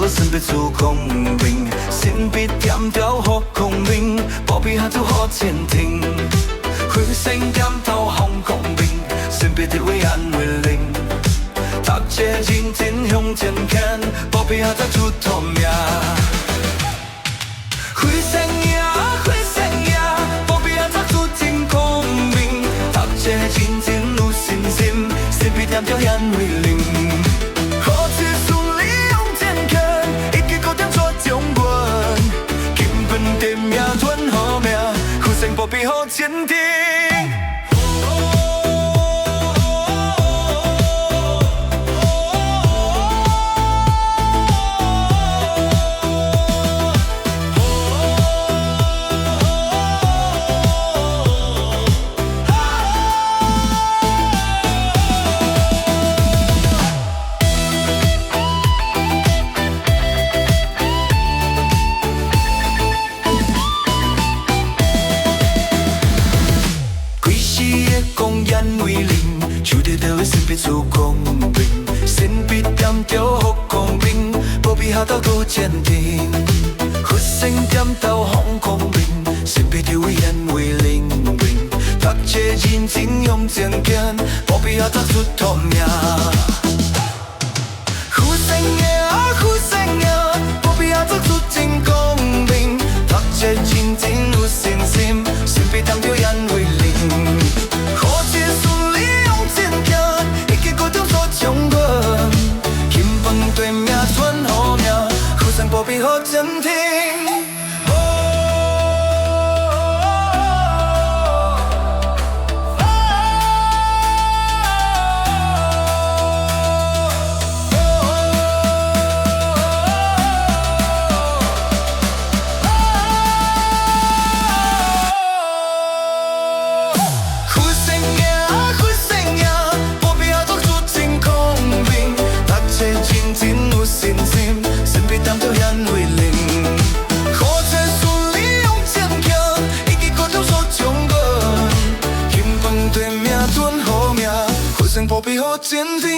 的身边做公平，身边点调好公平，不必下都好前庭。回声点头好公平，身边的为安慰灵。读者认真向前看，不必下都出头命。回声呀，回声呀，不必下都出真公平。读者认真有信心，身边点调安慰灵。不必好坚定。公安为零，就得到身边做公平，身边点调好公平，不必下到够坚定。发声点到好公平，身边的为安为零零，读者认真向前看，不必下到出头命。呼声呀，呼声呀，不必下到出真公平，读者认真有信心，身边点调安为零。不必好坚定。呼声呀，呼声呀，不必要做出真公平，读者认真有信心，身边点调安慰灵。好在顺利往前行，一记高中所将军，兴奋对命吞好命，呼声不必好坚定。